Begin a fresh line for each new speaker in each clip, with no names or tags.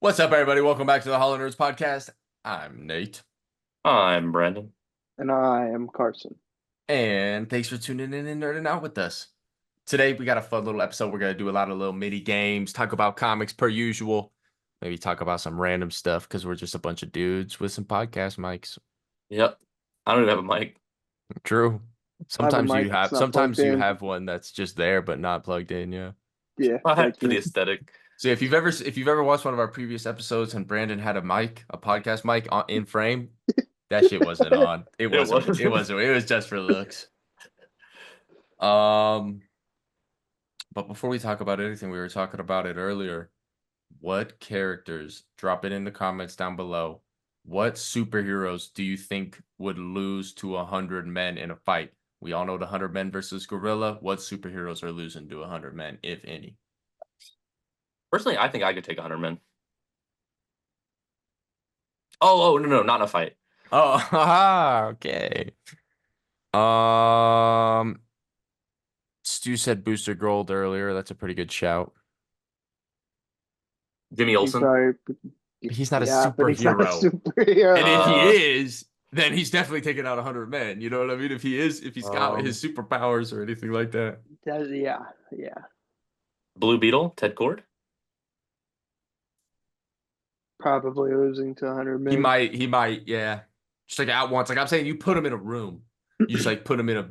What's up, everybody? Welcome back to the Hollow Nerds podcast. I'm Nate,
I'm Brandon.
And I am Carson.
and thanks for tuning in and nerding out with us. Today, we got a fun little episode. We're going to do a lot of little mini games, talk about comics per usual, maybe talk about some random stuff because we're just a bunch of dudes with some podcast mics.
Yep. I don't even have a mic.
True.
I have a
Sometimes
mic
you
that's
have,
not
sometimes
plugged
you
in.
have one that's just there but not plugged in. Yeah.
Yeah,
For
thank
the
you.
aesthetic.
So if you've ever watched one of our previous episodes and Brandon had a mic, a podcast mic in frame, that shit wasn't on. It wasn't.
was.
It wasn't. It was just for looks. But before we talk about anything, we were talking about it earlier. What characters, drop it in the comments down below. What superheroes do you think would lose to 100 men in a fight? We all know the 100 men versus gorilla. What superheroes are losing to 100 men, if any?
Personally, I think I could take 100 men. Oh, no, not in a fight.
Oh, haha, okay. Stu said Booster Gold earlier. That's a pretty good shout.
Jimmy
He's
Olsen.
probably,
He's not a
but he's not a
superhero.
superhero.
And if he is, then he's definitely taking out 100 men. You know what I mean? If he's got his superpowers or anything like that.
Yeah.
Blue Beetle, Ted Cord.
Probably losing to 100 men.
He might, yeah. Just like at once. Like I'm saying, you put him in a room. You just like put him in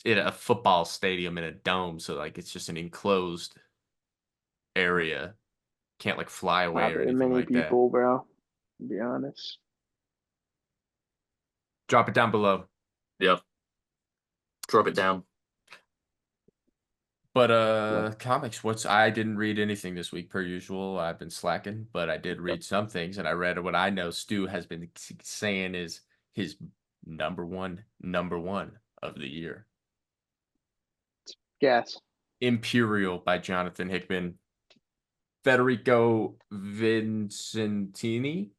a football stadium in a dome. So like it's just an enclosed area. Can't like fly away
Not
or
very
anything
many
like that.
people, bro. To be honest.
Drop it down below.
Yep. Drop it down.
But comics, I didn't read anything this week per usual. I've been slacking, but I did read some things, and I read what I know Stu has been saying is his number one of the year.
Yes.
Imperial by Jonathan Hickman. Federico Vincentini,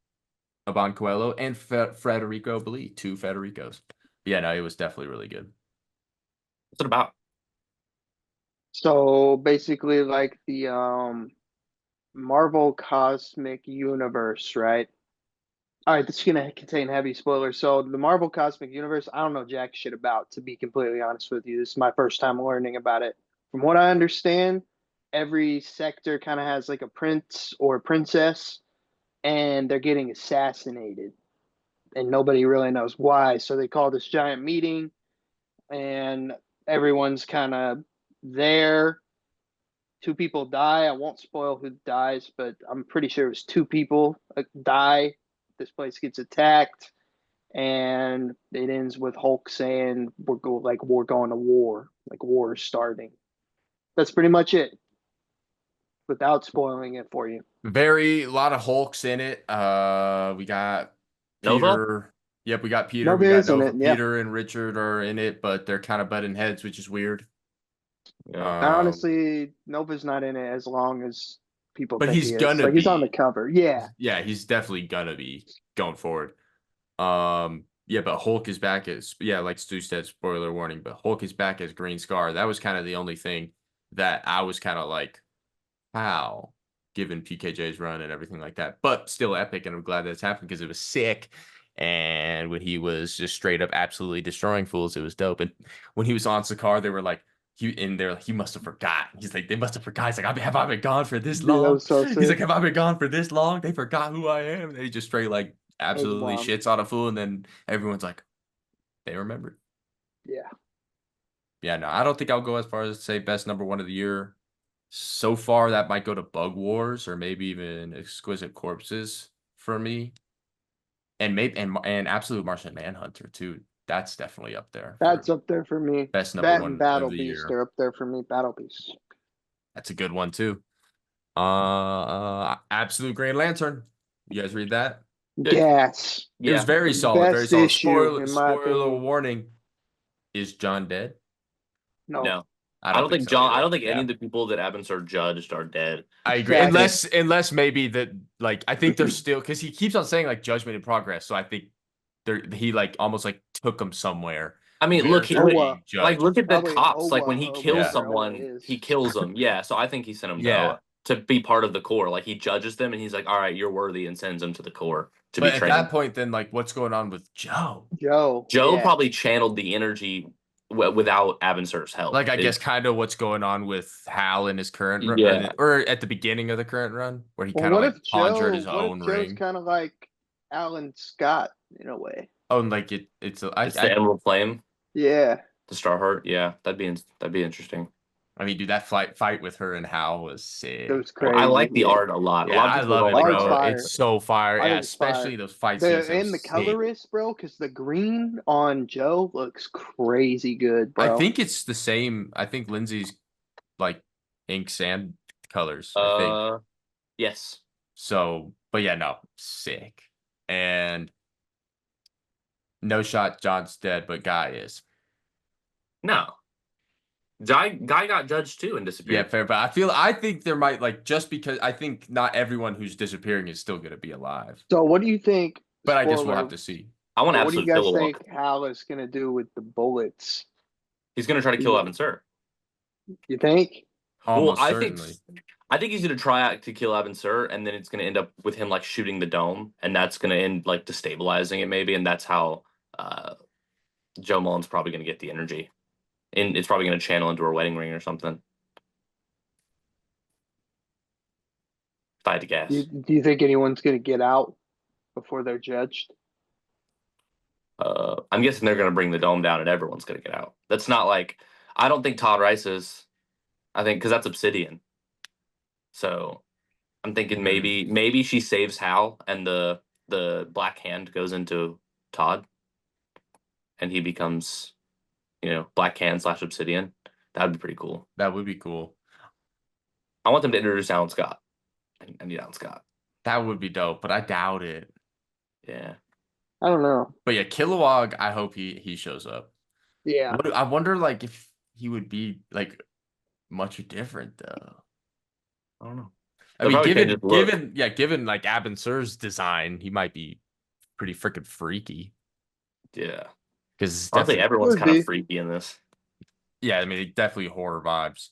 Abon Coelho, and Federico Blee, two Federicos. Yeah, no, it was definitely really good.
What's it about?
So basically like the Marvel Cosmic Universe, right? All right, this is gonna contain heavy spoilers. So the Marvel Cosmic Universe, I don't know jack shit about, to be completely honest with you. This is my first time learning about it. From what I understand, every sector kind of has like a prince or princess, and they're getting assassinated, and nobody really knows why. So they call this giant meeting, and everyone's kind of there. Two people die. I won't spoil who dies, but I'm pretty sure it was two people die. This place gets attacked, and it ends with Hulk saying we're going to war, like war is starting. That's pretty much it, without spoiling it for you.
A lot of Hulks in it. We got Peter.
Nova?
Yep, we got Peter.
Nova
We got
is in
Nova.
it, yeah.
Peter and Richard are in it, but they're kind of butting heads, which is weird.
Yeah.
Honestly, Nova's not in it as long as people
But
think
he's
he is.
gonna
Like, he's
be.
on the cover. Yeah.
Yeah, he's definitely gonna be going forward. Yeah, but Hulk is back as like Stu said, spoiler warning, but Hulk is back as Green Scar. That was kind of the only thing that I was kind of like, how, given PKJ's run and everything like that. But still epic, and I'm glad that's happened because it was sick. And when he was just straight up absolutely destroying fools, it was dope. And when he was on Sakaar, they were like, he must have forgot. He's like, they must have forgot. He's like, have I been gone for this
Dude, that
long?
was so
He's
sick.
like, have I been gone for this long? They forgot who I am. And he just straight like absolutely
wild.
shits on a fool, and then everyone's like, they remembered.
Yeah.
Yeah, no, I don't think I'll go as far as to say best number one of the year. So far, that might go to Bug Wars or maybe even Exquisite Corpses for me. And maybe and Absolute Martian Manhunter too. That's definitely up there.
That's up there for me.
Best number
That
one
and Battle
of the
Beast
year.
are up there for me. Battle Beast.
That's a good one too. Absolute Green Lantern. You guys read that?
Gas.
It was very
The
solid. Very
best
solid.
issue, in my
Spoiler
opinion.
warning. Is John dead?
No.
I don't think
so
John.
either.
I don't think any
Yeah.
of the people that Evans are judged are dead.
I agree.
Exactly.
Unless maybe that, like, I think they're still, because he keeps on saying like judgment in progress. So I think he like almost like took him somewhere.
I mean,
where
look,
they're being
Owa.
judged.
like look at the
Probably
cops. Like when he
Owa,
kills
Yeah.
someone,
whatever it is.
he kills them. Yeah, so I think he sent him
Yeah.
to be part of the Corps. Like he judges them, and he's like, "All right, you're worthy," and sends them to the Corps to
But
be
at
trained.
that point, then like, what's going on with Joe?
Joe.
Joe
yeah.
probably channeled the energy without Abinsur's help.
Like, I
Is-
guess kind of what's going on with Hal in his current run,
Yeah.
or at the beginning of the current run, where he
Well,
kind of
what
like
if
conjured
Joe?
his
What if
own
Joe's
ring.
kind of like Alan Scott in a way?
Oh, and like it's
It's the Emerald Flame,
Yeah.
the Starheart. Yeah, that'd be interesting.
I mean, dude, that fight with her and Hal was sick.
It was
Well,
crazy.
I like the
yeah.
art a lot. A
Yeah,
lot of
I
people
love
don't
it,
like
Art's
the
bro.
art.
fire.
It's so fire.
Art
Yeah,
is fire.
especially those fight scenes.
And the
sick.
colorist, bro, because the green on Joe looks crazy good,
I
bro.
think it's the same. I think Lindsay's like ink sand colors. I think
Yes.
so. But yeah, no, sick. And no shot. John's dead, but Guy is.
No. Guy got judged too and
Yeah,
disappeared.
fair. But I think there might like just because I think not everyone who's disappearing is still gonna be alive.
So, what do you think?
But I guess we'll
spoiler,
have to see.
I want
What do you
absolute
guys
Kilowog.
think Hal is gonna do with the bullets?
He's gonna try to kill Abensur.
You think?
Almost
I
certainly.
think he's gonna try out to kill Abensur, and then it's gonna end up with him like shooting the dome, and that's gonna end like destabilizing it maybe, and that's how Joe Mullen's probably gonna get the energy, and it's probably gonna channel into her wedding ring or something. If I had to guess,
Do you think anyone's gonna get out before they're judged?
I'm guessing they're gonna bring the dome down, and everyone's gonna get out. That's not like I don't think Todd Rice is. I think because that's Obsidian. So I'm thinking maybe she saves Hal and the Black Hand goes into Todd and he becomes, Black Hand / Obsidian. That would be pretty cool.
That would be cool.
I want them to introduce Alan Scott. I need Alan Scott.
That would be dope, but I doubt it.
Yeah.
I don't know.
But yeah, Kilowog, I hope he shows up.
Yeah.
I wonder like if he would be like much different though.
I don't know.
I
They'll
mean,
probably change his look.
given like Abinsur's design, he might be pretty freaking freaky.
Yeah.
Because
Honestly, everyone's
Could
kind
be.
of freaky in this.
yeah, I mean, definitely horror vibes.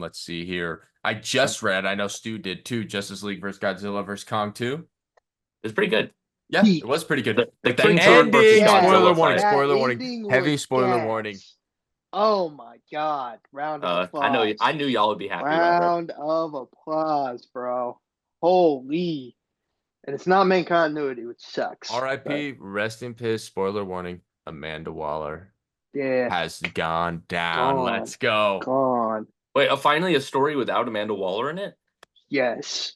Let's see here. I just read, I know Stu did too, Justice League versus Godzilla versus Kong 2.
It's pretty good.
Yeah, it was pretty good.
The
But
King
the
Shark versus
ending,
Godzilla
spoiler
fight.
warning,
That
spoiler warning,
ending
heavy
was
spoiler
gas.
warning.
Oh my god! Round of applause.
I knew y'all would be happy about that.
Round of applause, bro. Holy! And it's not main continuity, which sucks.
R.I.P. Rest in piss. Spoiler warning. Amanda Waller
But yeah,
has gone down.
Gone.
Let's go.
gone.
Wait, finally a story without Amanda Waller in it?
Yes.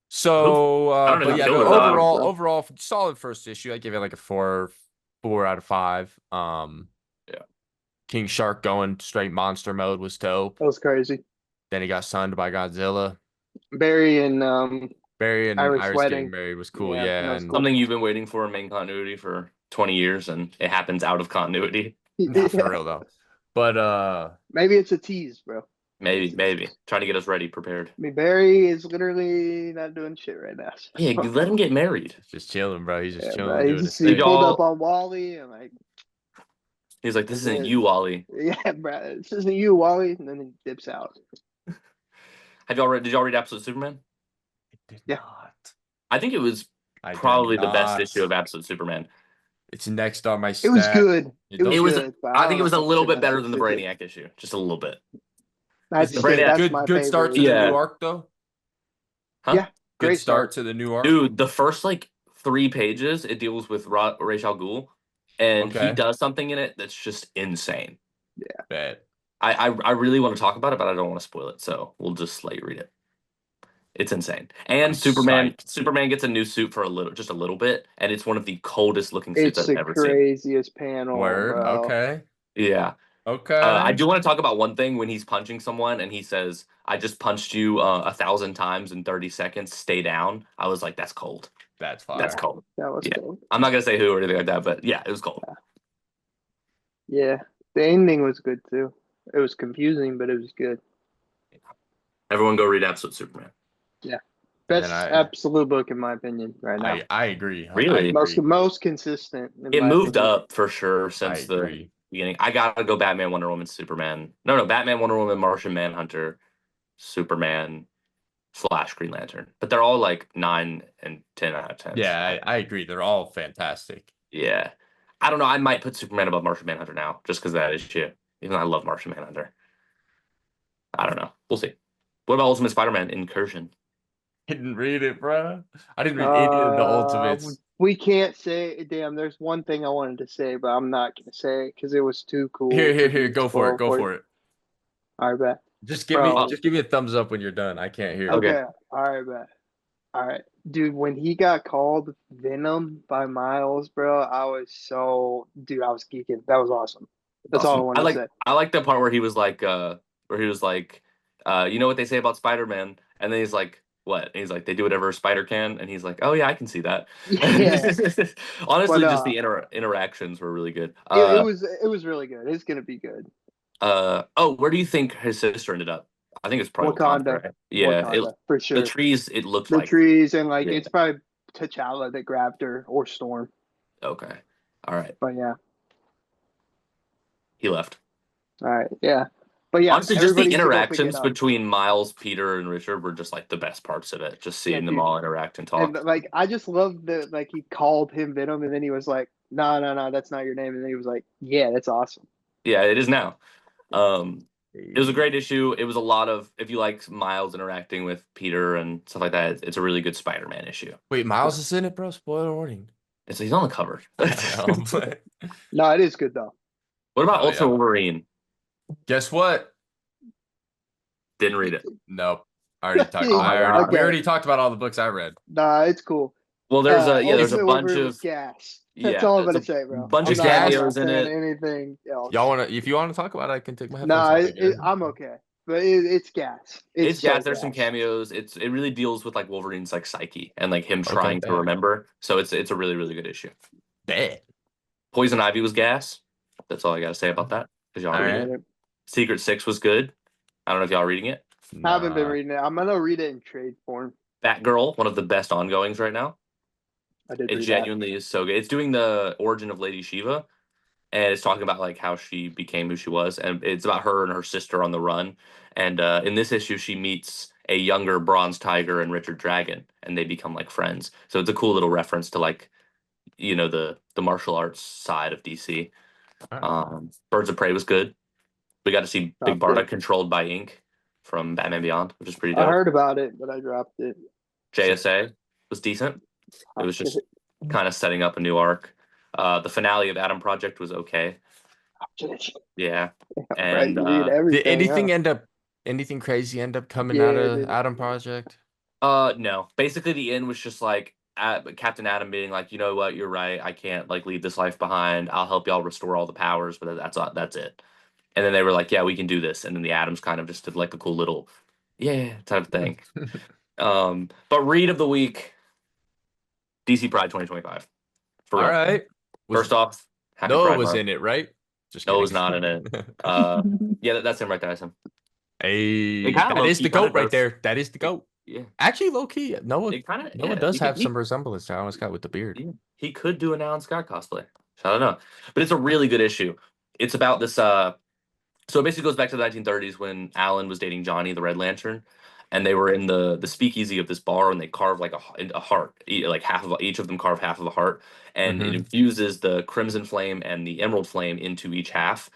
So,
I don't know
but
who
yeah,
killed
no,
her.
overall, solid first issue. I give it like a 4 out of 5.
Yeah.
King Shark going straight monster mode was dope.
That was crazy.
Then he got sunned by Godzilla.
Barry and
Barry and
Iris
Iris
wedding.
getting married was cool.
Yeah,
Yeah,
that was
and
cool.
Something you've been waiting for in main continuity for 20 years, and it happens out of continuity.
not for real though. But
Maybe it's a tease, bro.
Maybe. Trying to get us ready, prepared.
I mean, Barry is literally not doing shit right now. So.
Yeah, let him get married.
just chilling, bro. He's just
Yeah,
chilling,
bro.
doing
He's,
his
he
thing.
pulled
Y'all-
up on Wally and like,
He's like, this isn't
Yeah.
you, Wally.
yeah, bro, this isn't you, Wally, and then he dips out.
Did y'all read Absolute Superman?
Did
Yeah.
not.
I think it was
I did
probably the best
not.
issue of Absolute Superman.
It's next on my
It was
stack.
good.
It
It was
was-
good. but
I
don't
think it
know
was a
if
little
it's
bit
the
better
best
than the
issue.
Brainiac issue. Just a little bit.
That's
Is it
Brainiac-
that's
good,
my
good start to
favorite.
the
Yeah.
new arc though.
Huh?
Yeah.
Good
Great
start to the new arc.
Dude, the first like 3 pages, it deals with Ra's al Ghul, and
Okay.
he does something in it that's just insane.
Bet.
I really want to talk about it, but I don't want to spoil it, so we'll just let you read it. It's insane. And
I'm
Superman
psyched.
Superman gets a new suit for just a little bit, and it's one of the coldest looking suits
It's
I've
the
ever seen.
craziest panel,
Word.
bro.
Okay.
Yeah.
Okay.
I do want to talk about one thing when he's punching someone and he says, "I just punched you 1,000 times in 30 seconds. Stay down." I was like, "That's cold.
That's fire.
That's cold."
That was
Yeah.
cool.
I'm not gonna say who or anything like that, but yeah, it was cold.
Yeah, the ending was good too. It was confusing, but it was good.
Everyone, go read Absolute Superman.
Best
then
absolute book in my opinion right now.
I agree.
Really?
I
Most
agree.
most consistent. in
It
my
moved
opinion.
up for sure
I
since the
agree.
beginning. I gotta go Batman, Wonder Woman, Superman. No, Batman, Wonder Woman, Martian Manhunter, Superman, Flash, Green Lantern, but they're all like 9 and 10 out of 10.
Yeah, I agree. They're all fantastic.
Yeah. I don't know. I might put Superman above Martian Manhunter now just because of that issue. Even though I love Martian Manhunter. I don't know. We'll see. What about Ultimate Spider-Man Incursion?
I didn't read it, bro. I didn't read any of the Ultimates.
We can't say. Damn, there's one thing I wanted to say, but I'm not gonna say it because it was too cool.
Here,
to be
go for it. Go
spoiled
for it.
All right, bet.
Just
Bro.
give me a thumbs up when you're done. I can't hear.
Okay.
Okay. All right, bet. All right, dude. When he got called Venom by Miles, bro, I was geeking. That was awesome. That's all I wanted to say.
I like the part where he was like, you know what they say about Spider-Man? And then he's like, what? And he's like, they do whatever a spider can. And he's like, oh yeah, I can see that.
Yeah.
Honestly,
But,
just the interactions were really good.
it was really good. It's gonna be good.
Where do you think his sister ended up? I think it's probably
Wakanda.
right? Yeah,
Wakanda, for sure.
the trees. It looked
The
like
trees and
Yeah.
it's probably T'Challa that grabbed her or Storm.
Okay, all right.
But yeah,
He left.
all right, yeah. But yeah,
Honestly, just the
everybody needs to go pick it
interactions
up.
between Miles, Peter, and Richard were just like the best parts of it. Just seeing them
dude.
all interact and talk.
And like I just love that he called him Venom and then he was like, no, that's not your name. And then he was like, yeah, that's awesome.
Yeah, it is now. It was a great issue. It was a lot of, if you like Miles interacting with Peter and stuff like that, it's a really good Spider-Man issue.
Wait, Miles is in it, bro? Spoiler warning.
He's on the cover.
No, it is good though.
What about
Oh,
Ultimate
yeah.
Wolverine?
Guess what?
Didn't read it.
Nope. I already talked.
Oh my God.
We already talked about all the books I read.
Nah, it's cool.
Well, there's there's a
Ultimate
bunch
Wolverine
of
was gas. That's all I'm gonna say, bro.
bunch
I'm
of
not- I'm not
cameos in
saying
it.
Anything else?
If you want to talk about it, I can take my headphones
Nah,
off again.
I'm okay. But it's gas.
It's
so
gas. There's some cameos. It really deals with like Wolverine's like psyche and like him trying to
bet.
remember. So it's a really, really good issue.
Bet.
Poison Ivy was gas. That's all I gotta say about that. Because y'all
All
read
right.
it. Secret Six was good. I don't know if y'all are reading it.
Haven't been reading it. I'm gonna read it in trade form.
Batgirl, one of the best ongoings right now.
I did.
It
read
genuinely is so good. It's doing the origin of Lady Shiva, and it's talking about like how she became who she was, and it's about her and her sister on the run. And in this issue, she meets a younger Bronze Tiger and Richard Dragon, and they become like friends. So it's a cool little reference to like, the martial arts side of DC. Birds of Prey was good. We got to see Big
Dropped
Barda
it.
controlled by Ink from Batman Beyond, which is pretty
I
dope.
heard about it, but I dropped it.
JSA was decent. It was just kind of setting up a new arc. The finale of Adam Project was okay. Yeah. And
right, you read everything.
Did anything crazy end up coming out of Adam Project?
No. Basically the end was just like Captain Adam being like, you know what, you're right. I can't like leave this life behind. I'll help y'all restore all the powers, but that's it. And then they were like, yeah, we can do this. And then the Adams kind of just did like a cool little type of thing. But read of the week, DC Pride 2025.
All right.
First off, happy
Noah
Pride
was
Month.
in it, right? Just
Noah was
kidding.
not in it. Yeah, that's him right there. That's him.
Hey,
kinda
that is
low-key
the goat
kinda
right
does.
there. That is the goat.
Yeah.
Actually, low key, Noah does have some
He,
resemblance to Alan Scott with the beard.
he could do an Alan Scott cosplay. I don't know, but it's a really good issue. It's about this. So it basically goes back to the 1930s when Alan was dating Johnny, the Red Lantern, and they were in the speakeasy of this bar, and they carve like a heart, like half of each of them carve half of a heart, and it infuses the Crimson Flame and the Emerald Flame into each half.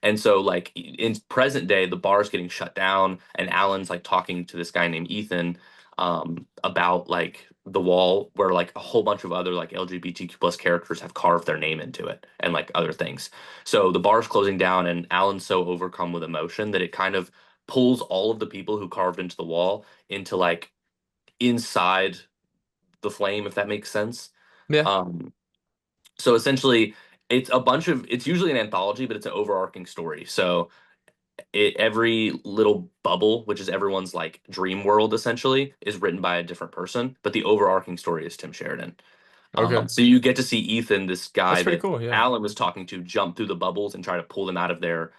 And so, like in present day, the bar's getting shut down, and Alan's like talking to this guy named Ethan about like the wall where like a whole bunch of other like LGBTQ plus characters have carved their name into it and like other things. So the bar's closing down, and Alan's so overcome with emotion that it kind of pulls all of the people who carved into the wall into like inside the flame, if that makes sense.
Yeah.
So essentially, it's usually an anthology, but it's an overarching story. So every little bubble, which is everyone's like dream world, essentially, is written by a different person. But the overarching story is Tim Sheridan.
Okay.
So you get to see Ethan, this guy
That's pretty
that
cool, yeah.
Alan was talking to, jump through the bubbles and try to pull them out of their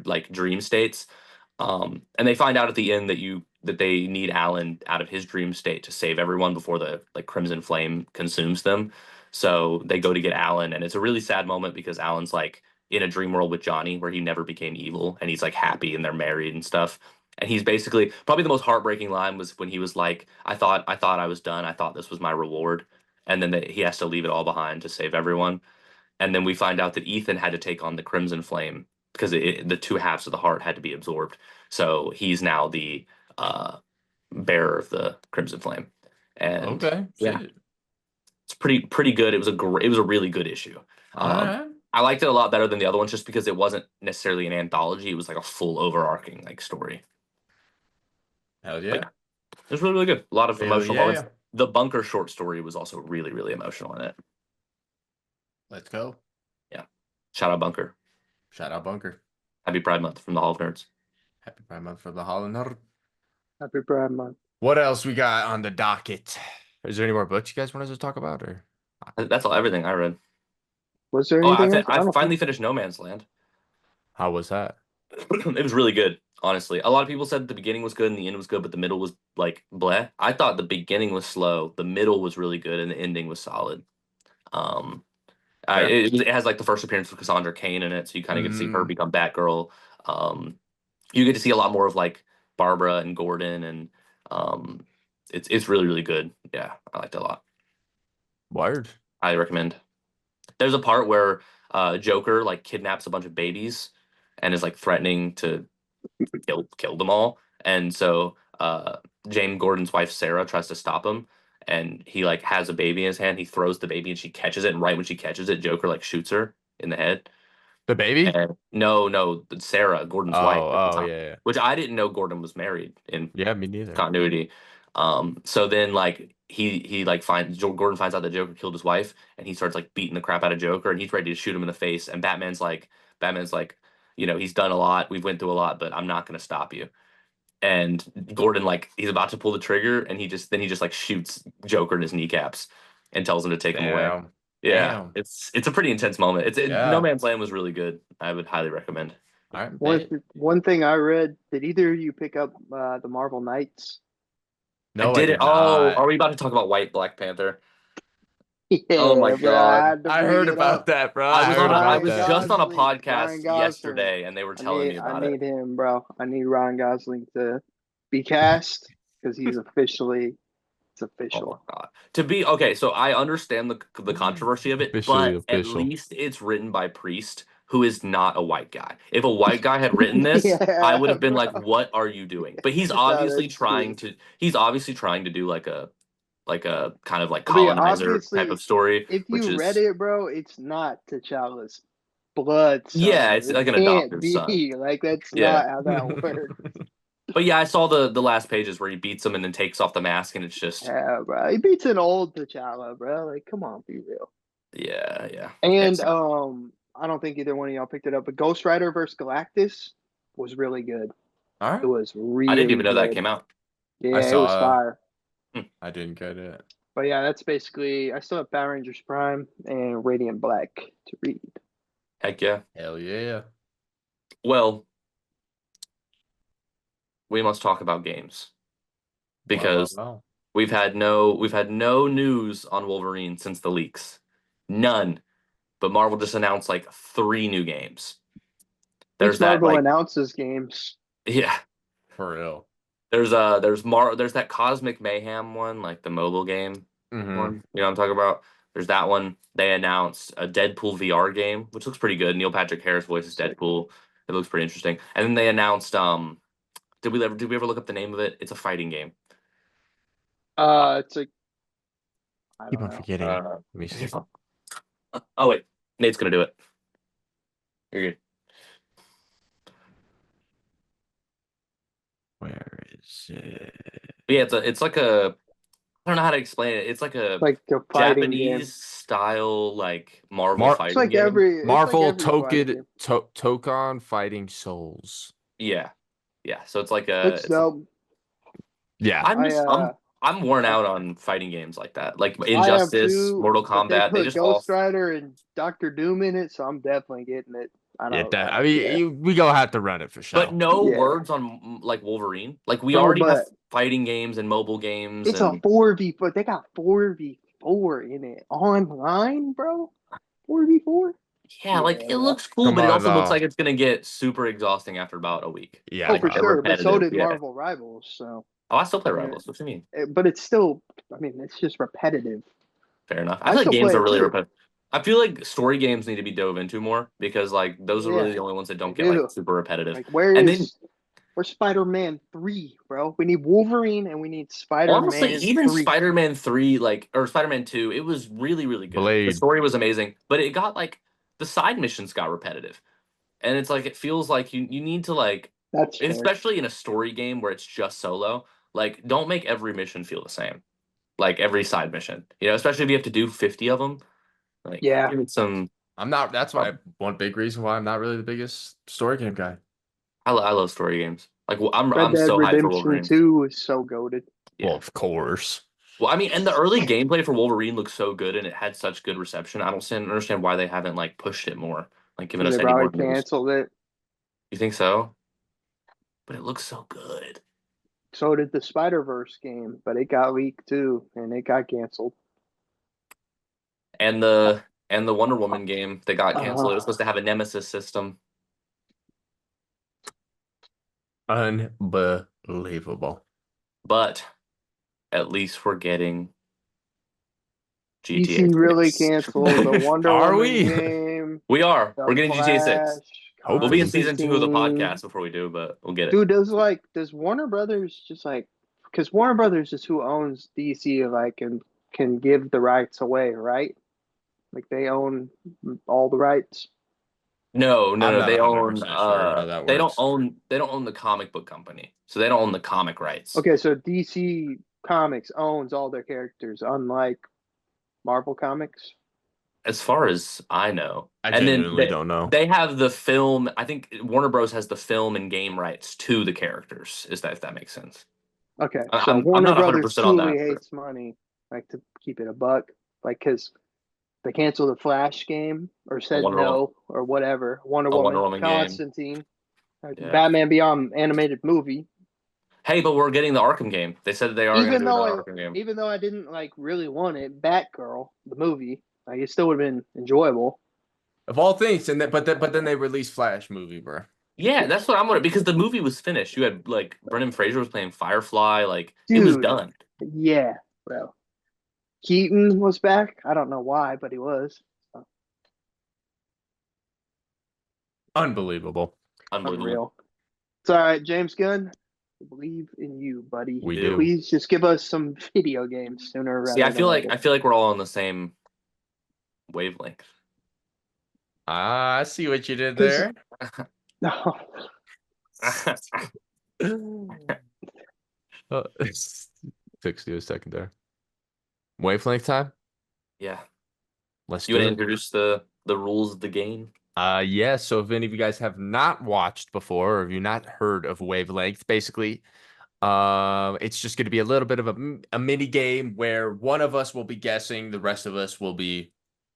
like dream states. And they find out at the end that they need Alan out of his dream state to save everyone before the like Crimson Flame consumes them. So they go to get Alan, and it's a really sad moment because Alan's like in a dream world with Johnny where he never became evil, and he's like happy and they're married and stuff. And he's basically probably the most heartbreaking line was when he was like, I thought I was done. I thought this was my reward. And then he has to leave it all behind to save everyone. And then we find out that Ethan had to take on the Crimson Flame because the two halves of the heart had to be absorbed. So he's now the bearer of the Crimson Flame. And
Okay.
yeah,
Shit.
it's pretty good. It was a really good issue.
All right.
I liked it a lot better than the other ones just because it wasn't necessarily an anthology. It was like a full overarching like story.
Hell
But
yeah.
yeah, it was really, really good. A lot of
Hell
emotional
yeah.
moments. The Bunker short story was also really, really emotional in it.
Let's go.
Yeah. Shout out Bunker.
Shout out Bunker.
Happy Pride Month from the Hall of Nerds.
Happy Pride Month for the Hollander.
Happy Pride Month.
What else we got on the docket? Is there any more books you guys want us to talk about, or?
That's everything I read.
Was there
Oh,
anything else?
I
don't
finally
think-
finished No Man's Land.
How was that?
It was really good, honestly. A lot of people said the beginning was good and the end was good, but the middle was like bleh. I thought the beginning was slow, the middle was really good, and the ending was solid.
Fair.
It has like the first appearance of Cassandra Cain in it, so you kind of get to see her become Batgirl. You get to see a lot more of like Barbara and Gordon, and it's really, really good. Yeah, I liked it a lot.
Wired.
I recommend. There's a part where Joker like kidnaps a bunch of babies and is like threatening to kill them all. And so Jane Gordon's wife Sarah tries to stop him, and he like has a baby in his hand. He throws the baby and she catches it, and right when she catches it, Joker like shoots her in the head.
The baby?
And no, Sarah, Gordon's wife at the time,
Yeah.
which I didn't know Gordon was married in
Yeah, me neither.
continuity. So then like he like Gordon finds out that Joker killed his wife, and he starts like beating the crap out of Joker, and he's ready to shoot him in the face. And Batman's like, he's done a lot, we've went through a lot, but I'm not gonna stop you. And Gordon like he's about to pull the trigger, and he just like shoots Joker in his kneecaps and tells him to take him away.
Damn.
Yeah,
Damn.
it's a pretty intense moment.
Yeah.
No Man's Land was really good. I would highly recommend.
All right.
One thing I read, did either of you pick up the Marvel Knights?
No,
I did it.
not.
Oh, are we about to talk about White Black Panther?
Yeah,
Oh my
bro,
God.
had to
I
bring
heard
it
about
up.
that, bro.
I
heard
was
about that.
just on a
Gosling, Ryan
podcast
Gosling.
yesterday, and they were telling me about
I
it.
need him, bro. I need Ryan Gosling to be cast because it's
Oh
official.
my God. To be okay, so I understand the controversy of it,
Officially
but at
official.
least it's written by Priest, who is not a white guy. If a white guy had written this,
Yeah,
I would have been
bro.
like, "What are you doing?" But he's
No,
obviously
that's
trying
true.
to. He's obviously trying to do like a kind of like
I mean,
colonizer type
obviously,
of story,
if
which
you read
is
it, bro, it's not T'Challa's blood
yeah,
son.
it's
It
like an
can't
adoptive son.
be. Like, that's
Yeah.
not how that works.
But yeah, I saw the last pages where he beats him and then takes off the mask, and it's just
Yeah, bro. He beats an old T'Challa, bro. Like, come on, be real.
yeah.
And
It's,
I don't think either one of y'all picked it up, but Ghost Rider versus Galactus was really good.
All
It
right.
was
I didn't
really
even know that
good.
came out.
Yeah,
I
it was
saw.
fire.
I didn't get it.
But yeah, that's basically. I still have Power Rangers Prime and Radiant Black to read.
Heck yeah.
Hell yeah.
Well, we must talk about games because
Well.
we've had no news on Wolverine since the leaks. None. But Marvel just announced like 3 new games. There's that
Marvel
like
announces games.
yeah.
For real.
There's that Cosmic Mayhem one, like the mobile game one. You know what I'm talking about? There's that one. They announced a Deadpool VR game, which looks pretty good. Neil Patrick Harris voices Deadpool. It looks pretty interesting. And then they announced did we ever look up the name of it? It's a fighting game.
It's like I
Keep
don't
on
know.
forgetting. Let me see.
Oh wait, Nate's gonna do it. You're good.
Where is it?
But yeah, it's like a I don't know how to explain it. It's like a
Like a fighting
Japanese
game.
style like Marvel
It's
fighting
It's like
game.
every
Marvel
it's like every fighting game.
Tokon Fighting Souls.
Yeah. So it's like
That's dope.
Yeah.
I'm worn out on fighting games like that. Like
I have
Injustice,
two,
Mortal
but they
Kombat, they
put
just all
Ghost Rider and Doctor Doom in it, so I'm definitely getting it.
I mean, we gonna have to run it for sure.
but no
Yeah.
words on like Wolverine. Like we
Bro,
already have
but
fighting games and mobile games
it's
and
a 4v, but they got 4v4 in it online, bro. 4v4.
Yeah, like it
Yeah.
looks cool,
Come
but it
on,
also looks
though.
like it's gonna get super exhausting after about a week.
Yeah,
Oh,
Like
for
bro.
sure. But so
repetitive.
did
Yeah.
Marvel Rivals. So,
Oh, I still play
yeah.
Rivals. What do you mean?
But it's still, I mean, it's just repetitive.
Fair enough. I
I
feel like
still
games
play
are
it
really
too.
repetitive. I feel like story games need to be dove into more because like those are really
Yeah,
the only ones that
they
don't get like
do.
super repetitive.
Like,
And then
where's Spider-Man 3, bro? We need Wolverine and we need
honestly,
Spider-Man
even
3.
Spider-Man 3, like or Spider-Man 2, it was really, really good. The
Blade.
story was amazing, but it got like the side missions got repetitive. And it's like it feels like you need to like
That's fair.
especially in a story game where it's just solo, like don't make every mission feel the same. Like every side mission. You know, especially if you have to do 50 of them. Like
Yeah.
give it some
I'm not. That's why one big reason why I'm not really the biggest story game guy.
I love story games. Like
Red
I'm
Dead
so hyped for
Redemption
Wolverine.
2 is so goated.
Yeah.
Well, of course.
Well, I mean, and the early gameplay for Wolverine looks so good, and it had such good reception. I don't understand why they haven't like pushed it more, like given us
They
any more
probably
news.
canceled it.
You think so? But it looks so good.
So did the Spider-Verse game, but it got leaked too, and it got canceled.
And the Wonder Woman game that got canceled. It was supposed to have a Nemesis system.
Unbelievable.
But at least we're getting
DC
GTA
really
6.
canceled the Wonder
Are
Woman
we?
game,
We are.
the
We're getting GTA 6.
Flash,
We'll be in
Hopefully.
season 2 of the
Constantine.
podcast before we do, but we'll get it.
Dude, does Warner Brothers just like, because Warner Brothers is who owns DC, like, and can give the rights away, right? Like they own all the rights.
No,
I'm
no.
not
They
100%
own
sure how that
they don't
works.
own the comic book company. So they don't own the comic rights.
Okay, so DC Comics owns all their characters, unlike Marvel Comics.
As far as I know.
I
And then
genuinely don't know.
they have the film, I think Warner Bros has the film and game rights to the characters. Is that if that makes sense?
Okay,
I-
so
I'm
Warner
not
Brothers
100% on
truly
that. But
hates money, like to keep it a buck, like because they canceled the Flash game or
a
said
Wonder Woman,
no or whatever. Wonder
a Wonder
Woman,
Woman game.
Constantine,
Yeah.
Batman Beyond animated movie.
Hey, but we're getting the Arkham game. They said that they are going to
Even
do
though
another Arkham game.
even though I didn't like really want it, Batgirl, the movie, like it still would have been enjoyable.
Of all things, and then, but then they released Flash movie, bro.
Yeah, that's what I'm wondering because the movie was finished. You had like Brendan Fraser was playing Firefly, like it was
Dude,
done.
yeah, bro. Keaton was back. I don't know why, but he was.
Unbelievable.
Unbelievable.
Unreal. It's all right, James Gunn. I believe in you, buddy.
We
do.
do.
Please just give us some video games sooner
See,
rather than later.
I feel like we're all on the same wavelength.
Ah, I see what you did
'Cause-
there.
No.
Took you a second there. Wavelength time.
Yeah.
Let's
You
do
want to
it.
introduce the rules of the game?
Yeah. So if any of you guys have not watched before, or have you not heard of Wavelength, basically, it's just going to be a little bit of a mini game where one of us will be guessing, the rest of us will be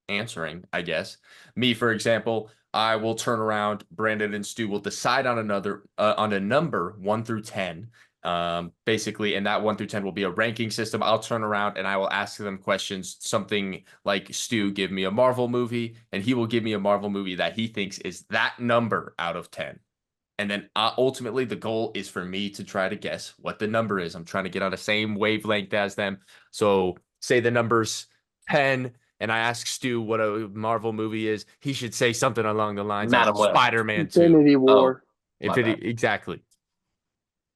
answering, I guess. Me, for example, I will turn around. Brandon and Stu will decide on on a number 1 through 10. Basically, and that 1 through 10 will be a ranking system. I'll turn around and I will ask them questions, something like Stu, give me a Marvel movie, and he will give me a Marvel movie that he thinks is that number out of 10. And then ultimately, the goal is for me to try to guess what the number is. I'm trying to get on the same wavelength as them. So say the number's 10, and I ask Stu what a Marvel movie is. He should say something along the lines
Madam
of
Web.
Spider-Man 2.
Infinity War.
My bad.
Exactly.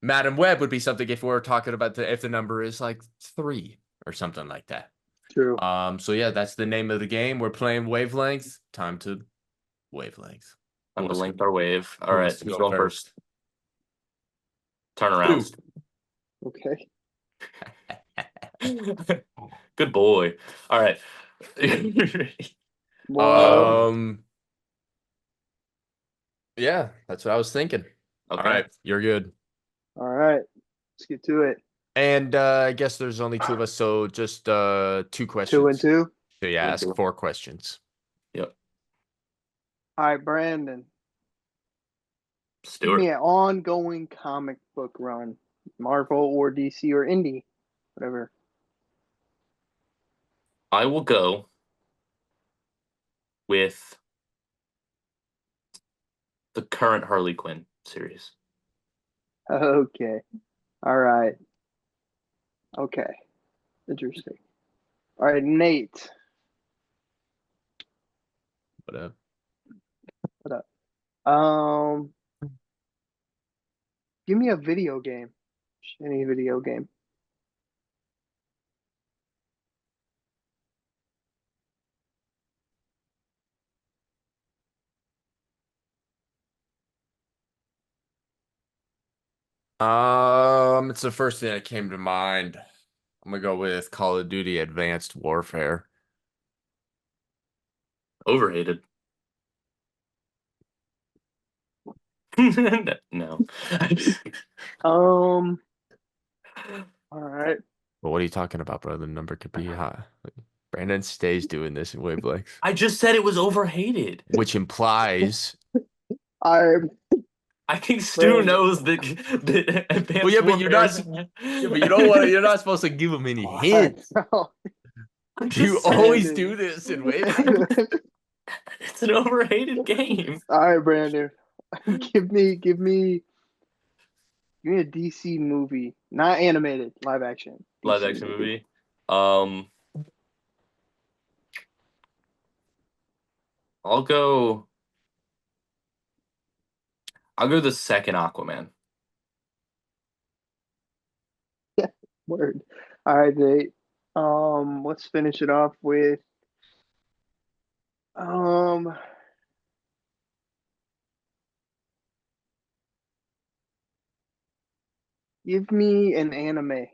Madam Web would be something if we're talking about if the number is like 3 or something like that.
True.
So yeah, that's the name of the game. We're playing Wavelength. Time to Wavelength.
I'm
Who
gonna
wants
link
to-
our wave. All
who
right,
wants to
who's
go
going first? Turn around.
Stu.
Okay.
Good boy. All right.
Well,
Yeah, that's what I was thinking. All
Okay.
right, you're good.
all right. Let's get to it.
And I guess there's only 2 of us, so just 2 questions.
2 and 2.
So yeah,
2 and
ask
2.
4 questions.
Yep.
All right, Brandon. Give
Stuart.
me an ongoing comic book run, Marvel or DC or indie, whatever.
I will go with the current Harley Quinn series.
Okay. All right. Okay. Interesting. All right, Nate.
Whatever.
What up? Give me a video game. Any video game.
It's the first thing that came to mind. I'm gonna go with Call of Duty Advanced Warfare.
Overrated. No.
All right.
But what are you talking about, bro? The number could be high. Brandon stays doing this in wavelengths,
I just said it was overhated.
which implies.
All right.
I think Stu
Brandon.
knows that Advanced
Well, yeah, but you're
Warfare
not.
isn't-
Yeah, but you don't want. You're not supposed to give him any
All right,
hints.
bro.
I
You
just said
always
Brandon.
do this in wavelengths.
it's an overrated game.
All right, Brandon. Give me a DC movie, not animated, live action.
Live
DC
action movie. Um, I'll go. I'll go the second Aquaman.
Word. All right, Nate. Let's finish it off with um. Give me an anime.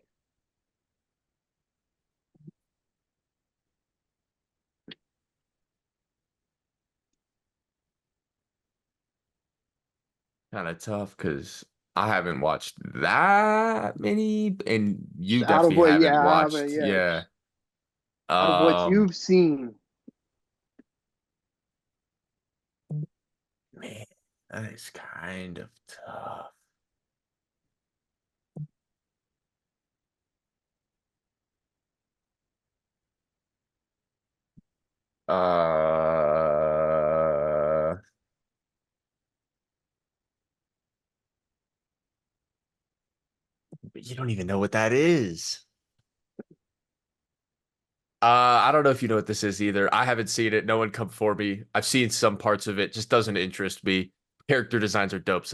Kind of tough because I haven't watched that many, and you
Out of
definitely
what?
haven't
Yeah, I
watched.
haven't. Yeah,
Yeah.
out of what
Um,
you've seen.
man, that is kind of tough. Uh, but you don't even know what that is. I don't know if you know what this is either. I haven't seen it. No one come for me. I've seen some parts of it. Just doesn't interest me. Character designs are dope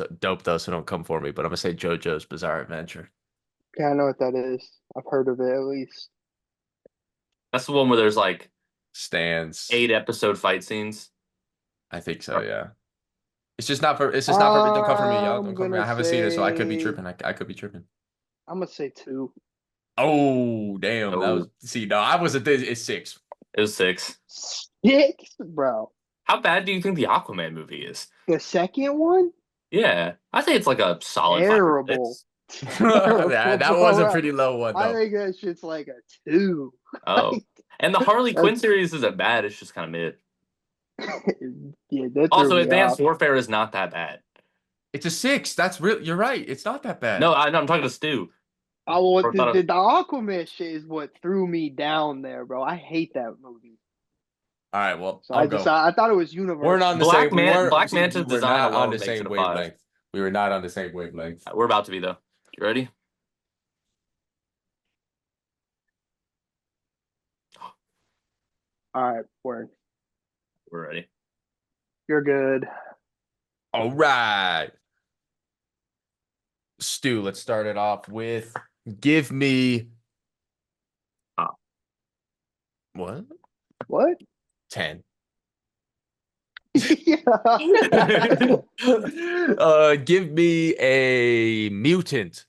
though, so don't come for me. But I'm gonna say JoJo's Bizarre Adventure.
Yeah, I know what that is. I've heard of it at least.
That's the one where there's like
Stands.
8 episode fight scenes.
I think so. Yeah. It's just not for. It's just not for me. Don't come for me, y'all.
I'm
Don't come for me.
gonna
I haven't seen it, so I could be
say
tripping. I could be tripping.
I'm gonna say two.
Oh damn! That was
Oh,
see. No, I wasn't. It's six.
it was 6.
Six, bro.
How bad do you think the Aquaman movie is?
The second one,
Yeah, I think it's like a solid 5 or
terrible.
6.
Terrible,
That was a
bro.
pretty low one
I
though.
think that shit's like a two.
Oh, and the Harley Quinn
That's,
series isn't bad. It's just kind of mid.
yeah, that threw
Also,
me
Advanced
off.
Warfare is not that bad.
It's a six. That's real. You're right. It's not that bad.
No, I'm talking to Stu.
Oh, well,
Or
the,
thought
the,
of-
the Aquaman shit is what threw me down there, bro. I hate that movie.
All right. Well,
So
I'll go.
I thought it was
We're not
Universal.
on the same. We weren't.
Black
See, we
Manta's
were
design
not on
alone
the
makes
same
it a 5.
wavelength. We were not on the same wavelength.
We're about to be though. You ready?
All right, word.
We're ready.
You're good.
All right. Stu, let's start it off with give me what?
What?
10.
Yeah.
Give me a mutant.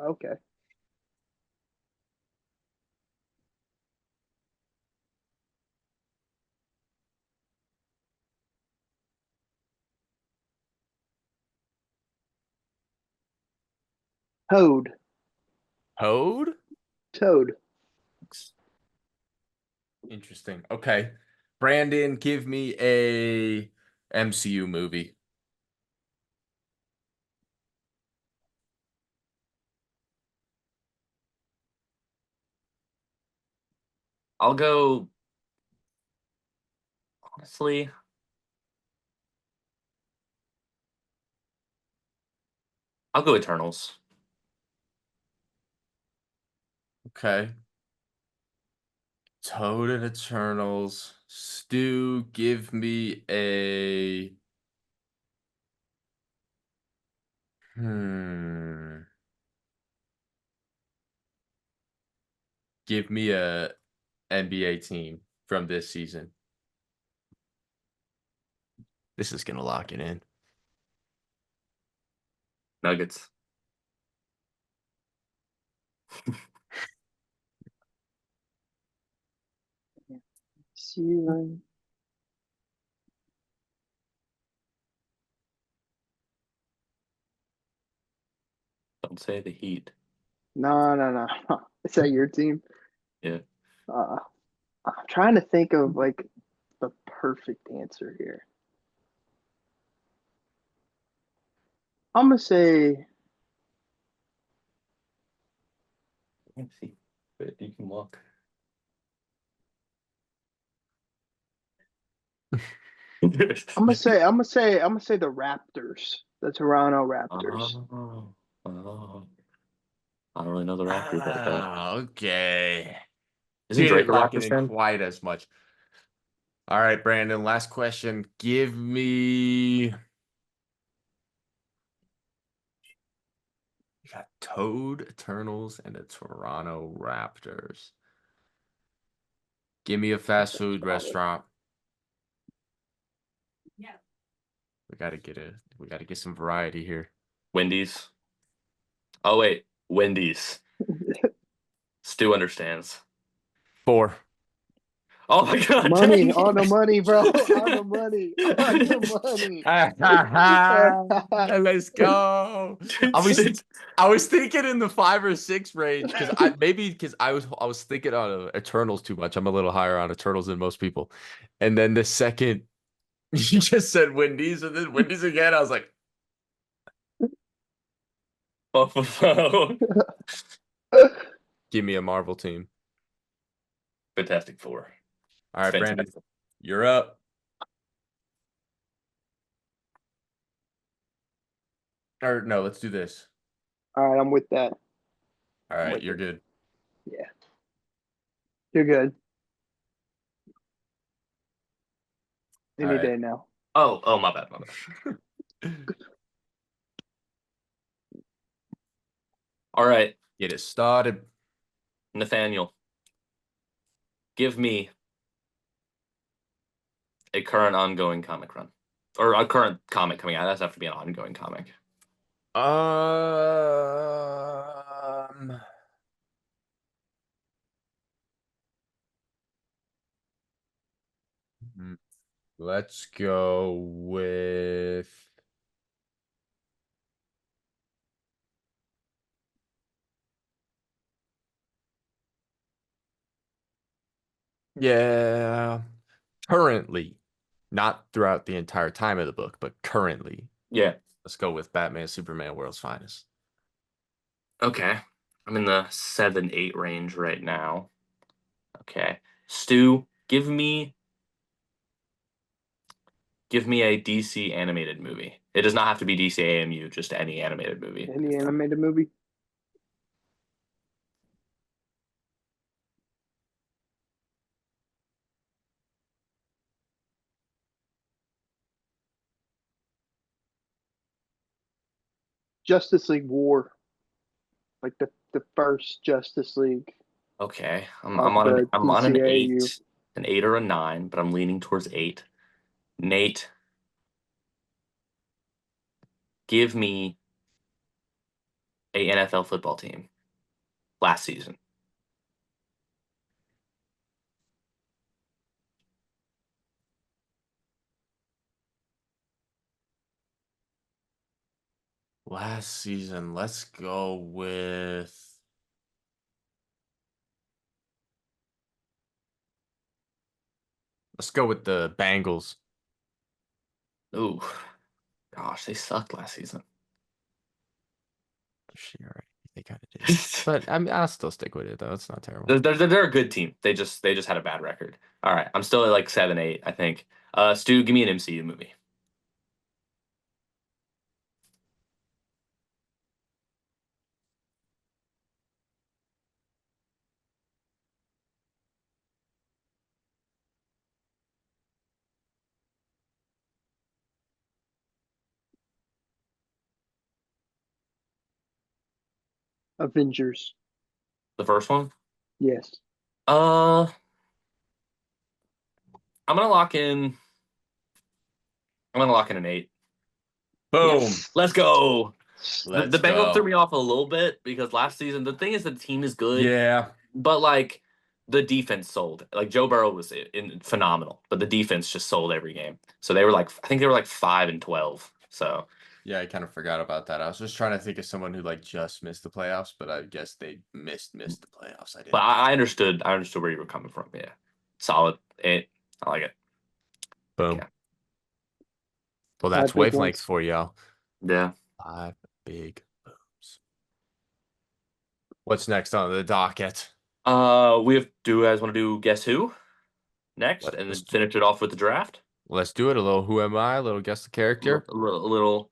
Okay. Toad.
Toad?
Toad.
Interesting. Okay. Brandon, give me a MCU movie.
I'll go. Honestly, I'll go Eternals.
Okay. Toad and Eternals. Stu, give me a. Give me a NBA team from this season. This is gonna lock it in.
Nuggets.
See,
Don't say the Heat.
no. Is that your team?
Yeah.
I'm trying to think of like the perfect answer here. I'm gonna say
Let's see. But you can walk.
I'm gonna say the Raptors, the Toronto Raptors.
Oh. I don't really know the Raptors like that.
Okay.
Isn't Drake
Didn't
a
lock it
Raptors
in
fan?
quite as much. All right, Brandon, last question. Give me. You got Toad, Eternals, and the Toronto Raptors. Give me a fast food restaurant.
Yeah.
We gotta get some variety here.
Wendy's. Oh wait, Wendy's. Stu understands.
4.
Oh my god,
Money
dang
on the
it.
money, bro. On the money. On the money.
Let's go. I was thinking in the 5 or 6 range because I was thinking on Eternals too much. I'm a little higher on Eternals than most people. And then the second you just said Wendy's and then Wendy's again, I was like,
Buffalo.
give me a Marvel team.
Fantastic Four.
All right, Brandon,
Fantastic.
you're up. Or no, let's do this.
All right, I'm with that.
All right,
with
you're
it.
good.
Yeah. You're good. Any
right.
day now.
Oh, my bad. All right,
Get it started.
Nathaniel. Give me a current ongoing comic run. Or a current comic coming out. That doesn't have to be an ongoing comic.
Um, let's go with yeah, currently, not throughout the entire time of the book, but currently.
Yeah.
Let's go with Batman, Superman, World's Finest.
Okay. I'm in the 7-8 range right now. Okay. Stu, give me a DC animated movie. It does not have to be DC AMU, just any animated movie.
Any animated movie? Justice League War. Like the first Justice League
Okay. I'm
of
on an
the DCAU.
an 8 or a 9, but I'm leaning towards 8. Nate, give me a NFL football team last season.
Last season, let's go with. Let's go with the Bengals.
Ooh. Gosh, they sucked last season.
Sure, right. They kind of did. But I mean, I'll still stick with it though. It's not terrible.
They're a good team. They just had a bad record. All right. I'm still at like 7-8, I think. Stu, give me an MCU movie.
Avengers.
The first one.
Yes.
I'm gonna lock in. I'm gonna lock in an 8.
Boom.
Yes.
Let's go.
Let's
The Bengals threw
go.
me off a little bit because last season the thing is the team is good,
Yeah.
but like the defense sold. Like Joe Burrow was phenomenal, but the defense just sold every game. So they were like, I think they were like 5-12. So
Yeah, I kind of forgot about that. I was just trying to think of someone who like just missed the playoffs, but I guess they missed the playoffs. I didn't.
but I understood. I understood where you were coming from. Yeah, solid 8. I like it.
Boom.
Yeah.
Well, that's
5 big
Wavelength
ones.
for y'all.
Yeah.
5 big booms. What's next on the docket?
We have. Do you guys want to do guess who next, and then finish it off with the draft?
Let's do it. A little who am I? A little guess the character.
A little.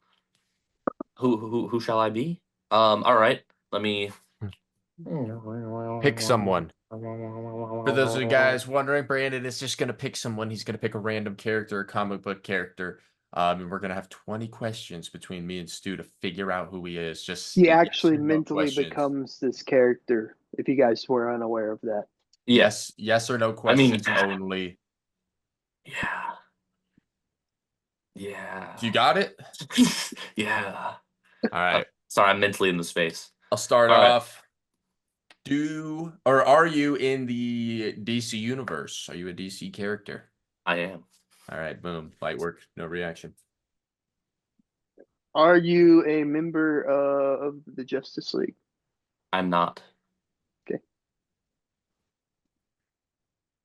Who shall I be? All right. Let me
Pick someone. For those of you guys wondering, Brandon is just gonna pick someone. He's gonna pick a random character, a comic book character. And we're gonna have 20 questions between me and Stu to figure out who he is. Just
He
yes
actually
or no
mentally
questions.
becomes this character, if you guys were unaware of that.
Yes or no
I mean,
questions only.
Yeah. Yeah.
You got it?
Yeah.
All right.
Sorry, I'm mentally in the space.
I'll start
All right.
off. Are you in the DC universe? Are you a DC character?
I am.
All right, boom. Light work, no reaction.
Are you a member of the Justice League?
I'm not.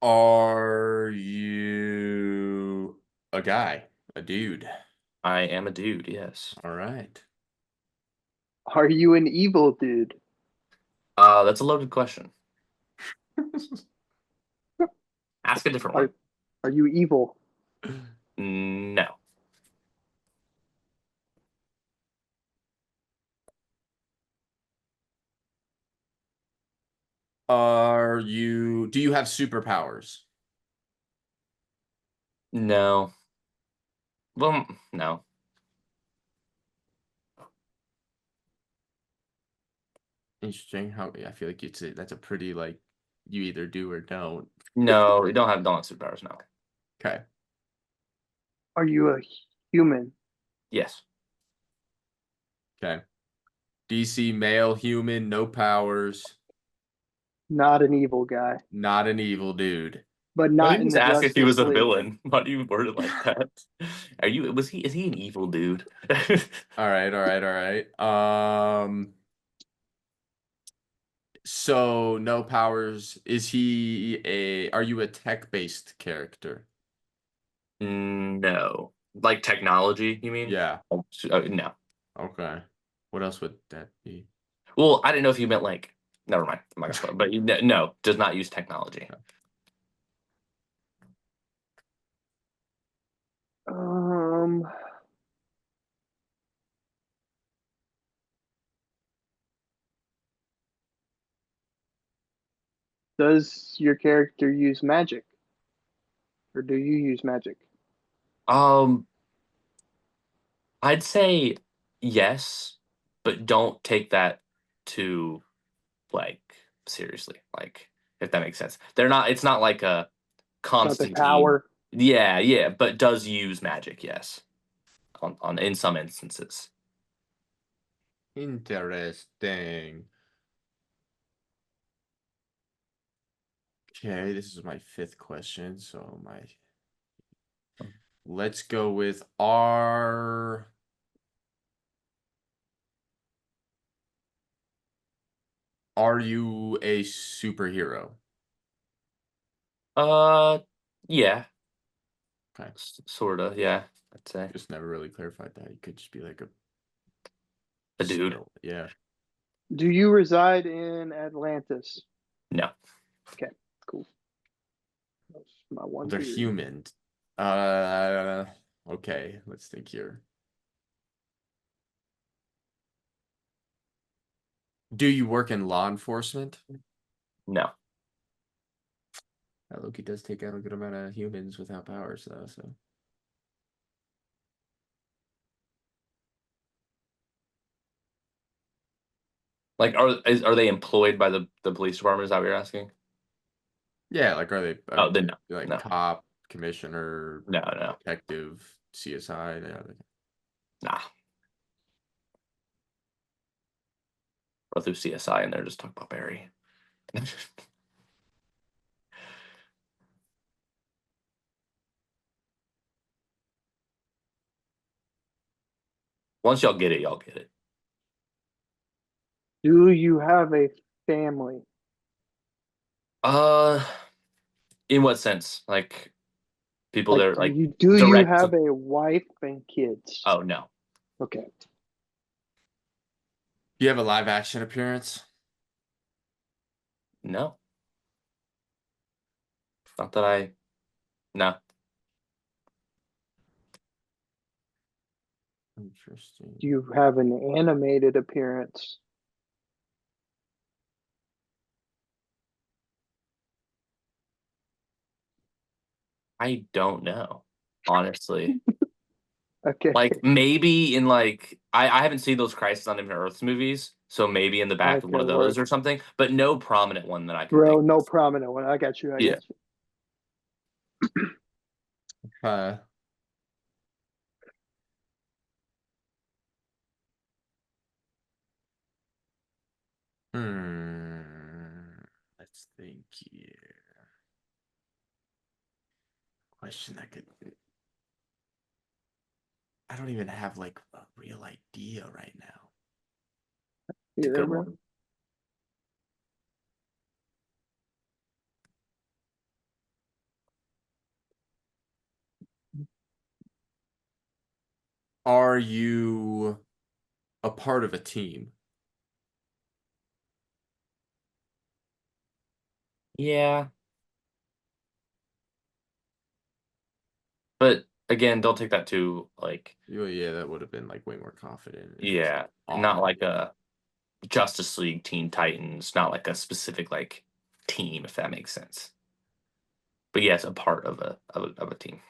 Are you a guy? A dude?
I am a dude, yes.
All right.
Are you an evil dude?
That's a loaded question. Ask a different one.
Are you evil?
No.
Do you have superpowers?
No. Well, no.
Interesting. I feel like that's a pretty like you either do or don't.
No, we don't have superpowers, no.
Okay.
Are you a human?
Yes.
Okay. DC male human, no powers,
Not an evil guy,
not an evil dude.
but
Why
not
didn't
in
you
the
just ask if he was
Justice
a
League.
villain? Why do you word it like that? Is he an evil dude?
All right. So no powers. Are you a tech-based character?
No. Like technology, you mean?
Yeah.
No.
Okay. What else would that be?
Well, I didn't know if you meant like. Never mind. I'm not gonna. But no, does not use technology.
Um, does your character use magic? Or do you use magic?
I'd say yes, but don't take that too like seriously. Like if that makes sense. They're not. It's not like a
Not the
Constantine.
power.
Yeah, but does use magic, yes. On in some instances.
Interesting. Okay, this is my 5th question, so let's go with are you a superhero?
Yeah.
Okay.
Sorta, yeah, I'd say.
Just never really clarified that. You could just be like
A dude.
Yeah.
Do you reside in Atlantis?
No.
Okay, cool. That's my one
They're
theory.
human. Okay, let's think here. Do you work in law enforcement?
No.
Loki does take out a good amount of humans without powers, though, so.
Like, are they employed by the police department? Is that what you're asking?
Yeah, like are they
Oh, then no,
like
no.
cop, commissioner,
No.
detective, CSI?
Nah. Or through CSI and they're just talking about Barry. Once y'all get it, y'all get it.
Do you have a family?
In what sense? Like people that
Like,
are like
do you
direct.
have a wife and kids?
Oh no,
Okay.
Do you have a live action appearance?
no. Not that I. No.
Interesting.
Do you have an animated appearance?
I don't know. Honestly.
Okay.
Like maybe in like I haven't seen those Crisis on Infinite Earths movies, so maybe in the back of one
Okay,
of those
word.
or something, but no prominent one that I can
Bro,
think
no
of.
prominent one. I got you. I
Yeah.
got you.
Uh, let's think here. Question that could. I don't even have like a real idea right now.
It's a
You there,
good
bro?
one.
Are you a part of a team?
Yeah. But again, don't take that too like
Yeah, that would have been like way more confident.
yeah, not
On.
like a Justice League Teen Titans, not like a specific like team, if that makes sense. But yes, a part of a team.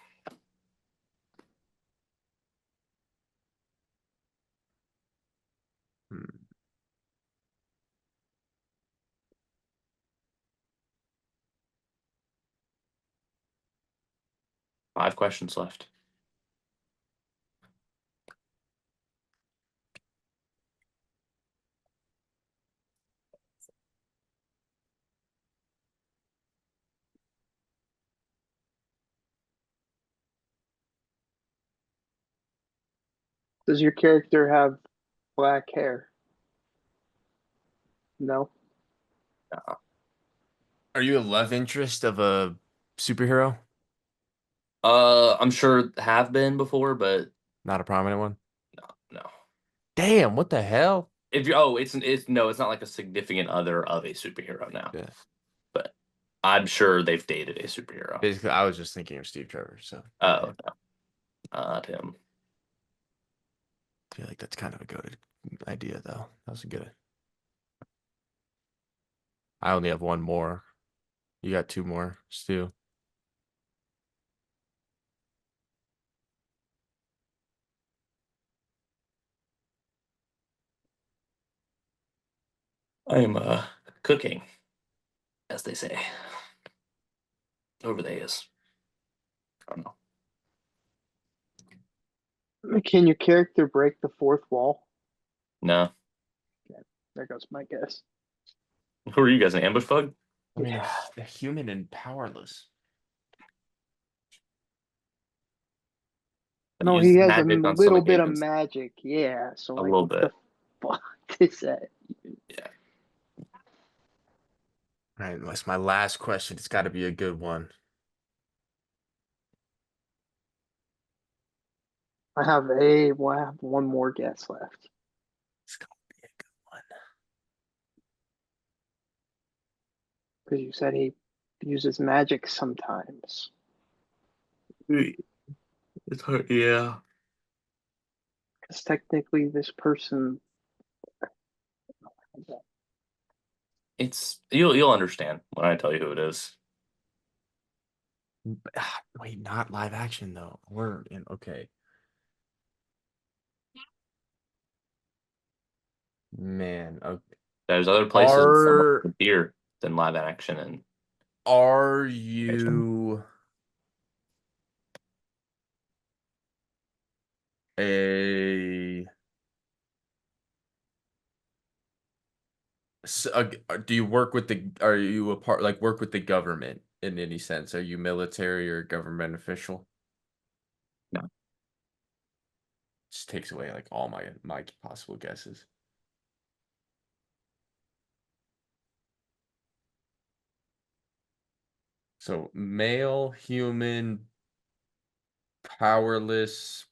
Hmm.
5 questions left.
Does your character have black hair? No.
Are you a love interest of a superhero?
I'm sure have been before, but
Not a prominent one.
no.
Damn, what the hell?
If you it's no, it's not like a significant other of a superhero now.
Yeah.
But I'm sure they've dated a superhero.
Basically, I was just thinking of Steve Trevor, so
Oh no, not him.
I feel like that's kind of a good idea, though. That was a good. I only have one more. You got 2 more, Stu.
I'm cooking, as they say. Over there is. I don't know.
Can your character break the fourth wall?
No.
There goes my guess.
Who are you guys? An ambush bug?
I mean,
Yeah.
they're human and powerless.
No, he
Use
has a
magic on some
little bit of
occasions.
magic. Yeah. So
A
like,
little
what the
bit.
fuck is that?
Yeah.
All right, that's my last question. It's got to be a good one.
Well, I have one more guess left.
It's got to be a good one.
Because you said he uses magic sometimes.
It's hard. Yeah.
Because technically, this person.
It's you'll understand when I tell you who it is.
Wait, not live action though. We're in okay. Man, okay.
There's other places with so much
Are
beer than live action, and
are you a do you work with the are you a part like work with the government in any sense? Are you military or government official?
No.
Just takes away like all my possible guesses. So male, human, powerless,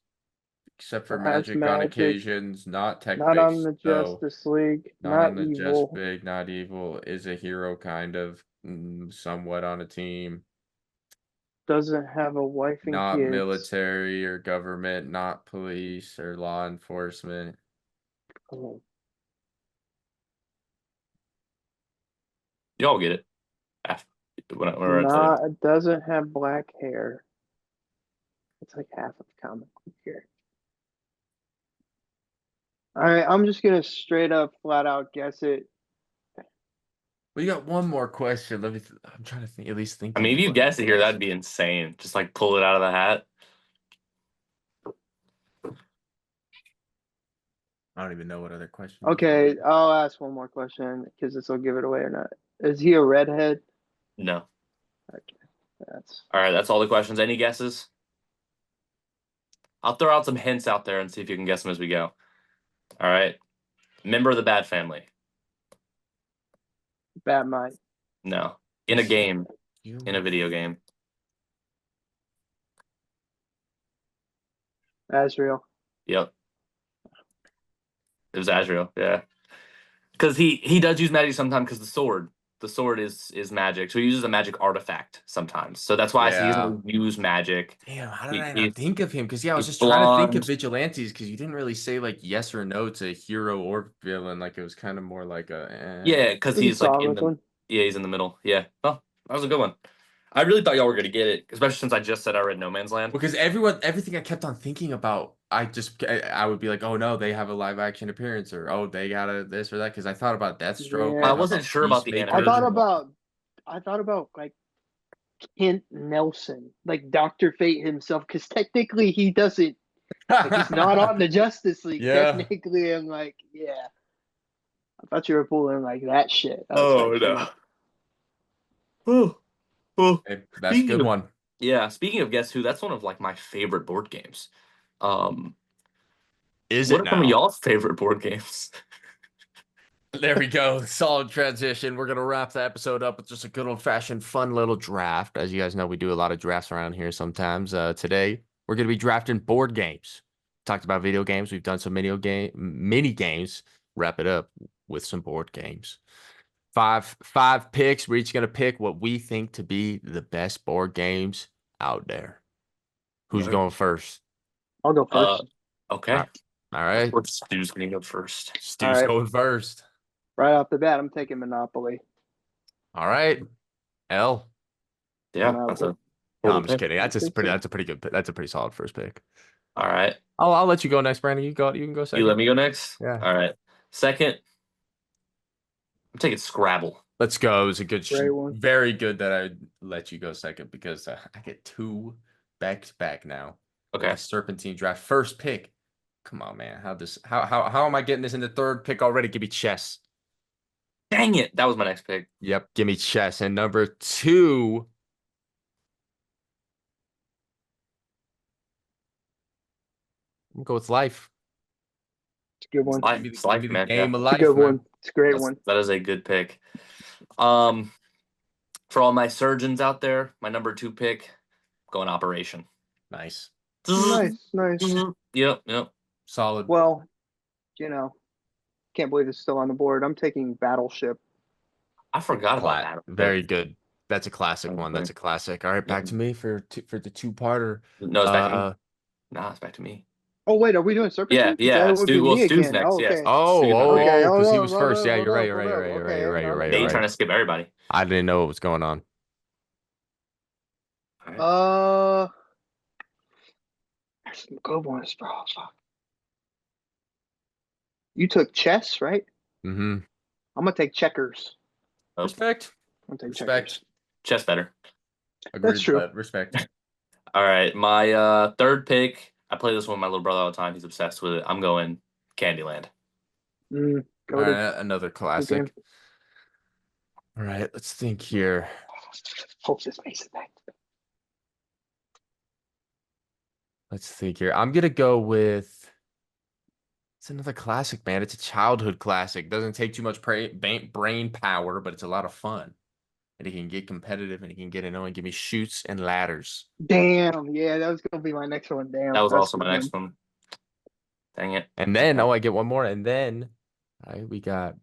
except for
Has
magic on
magic.
occasions, not tech
Not on
based
the
though,
Justice League.
not on
Not
the just
evil.
big, not evil, is a hero kind of, somewhat on a team,
Doesn't have a wife and
not
kids.
military or government, not police or law enforcement.
Oh,
y'all get it. Whenever it's like,
not doesn't have black hair. It's like half of the comic book here. All right, I'm just gonna straight up, flat out guess it.
We got one more question. I'm trying to think, at least
I
think
mean,
of
if you
one
guess it here, that'd
question.
be insane. Just like pull it out of the hat.
I don't even know what other question.
Okay, I'll ask one more question because this will give it away or not. Is he a redhead?
No.
Okay, that's
All right, that's all the questions. Any guesses? I'll throw out some hints out there and see if you can guess them as we go. All right. Member of the Bat Family.
Batmite.
No. In a game. In a
Human.
video game.
Azrael.
Yep. It was Azrael. Yeah. Because he does use magic sometimes because the sword is magic. So he uses a magic artifact sometimes. So that's why I say he
Yeah.
doesn't use magic.
Damn, how did I
He's
not think of him? Because yeah, I was
he's
just trying to think of
blonde.
vigilantes because you didn't really say like yes or no to hero or villain. Like it was kind of more like a
Yeah, because
This is a
he's like in
solid
the
one.
he's in the middle. Yeah. Oh, that was a good one. I really thought y'all were gonna get it, especially since I just said I read No Man's Land.
Because everything I kept on thinking about, I would be like, oh no, they have a live action appearance, or oh they got a this or that. Because I thought about Deathstroke,
Yeah.
I
I
thought
wasn't
about
sure about the
Peacemaker.
animation one.
I thought about like Kent Nelson, like Dr. Fate himself, because technically he doesn't like he's not on the Justice League.
Yeah.
Technically, I'm like, yeah. I thought you were pulling like that shit. That's
Oh
like, come on.
no. Oh, oh.
Hey, that's a good one.
Yeah, speaking of Guess Who, that's one of like my favorite board games. Um,
Is
what
it
are some of
now?
y'all's favorite board games?
There we go. Solid transition. We're gonna wrap the episode up with just a good old fashioned fun little draft. As you guys know, we do a lot of drafts around here sometimes. Today we're gonna be drafting board games. Talked about video games. We've done some mini games. Wrap it up with some board games. Five picks. We're each gonna pick what we think to be the best board games out there. Who's
Alright.
going first?
I'll go first.
Okay.
All right.
What's Stu's gonna go first?
Stu's
right.
going first.
Right off the bat, I'm taking Monopoly.
All right. L.
Yeah,
No,
that's a
No,
horrible
I'm just
pick.
kidding.
I think so.
That's a pretty good that's a pretty solid first pick.
All right.
I'll let you go next, Brandon. You can go
You
second.
let me go next?
Yeah.
All right. Second, I'm taking Scrabble.
Let's go. It was a good
Great one.
very good that I let you go second because I get two back to back now.
Okay.
The Serpentine draft. First pick. Come on, man. How am I getting this in the third pick already? Give me chess.
Dang it. That was my next pick.
Yep, give me chess. And number two. I'm gonna go with life.
It's a good one.
Life.
Give me
It's
give me
life,
the
man.
game
Yeah.
of
It's a
life,
good
man.
one. It's a great one.
That is a good pick. For all my surgeons out there, my number 2 pick, going Operation.
Nice.
Nice.
Yep.
Solid.
Well, can't believe it's still on the board. I'm taking Battleship.
I forgot about that.
Very good. That's a classic one.
Okay.
That's a classic. All right, back to me for the two-parter.
No, it's back to me. Nah, it's back to me.
Oh wait, are we doing Serpentine?
Yeah.
That would be me
Stu's
again.
next.
Oh,
Yes.
okay.
Okay.
Because he
Oh,
was
hold
first.
up,
Yeah,
hold
you're right.
up,
You're
hold
right. You're
up.
right. You're
Okay,
right. You're right.
hang
You're
on,
right.
hang
They
You're
ain't trying
right.
to skip everybody.
I didn't know what was going on.
There's some good ones, bro. Fuck. You took chess, right?
Mm-hmm.
I'm gonna take checkers.
Oh,
Respect.
I'm gonna take
Respect.
checkers.
chess better.
Agreed,
true.
but respect.
All right, my third pick. I play this one with my little brother all the time. He's obsessed with it. I'm going Candyland.
Go
All
to
right, another
game.
classic. All right, let's think here.
Hope this makes it back.
Let's think here. I'm gonna go with. It's another classic, man. It's a childhood classic. Doesn't take too much brain power, but it's a lot of fun. And it can get competitive and it can get annoying. Give me Shoots and Ladders.
Damn, yeah, that was gonna be my next one. Damn,
That was
that's
also
a
my
good
next one. Dang it.
And then, oh, I get one more. And then, all right, we got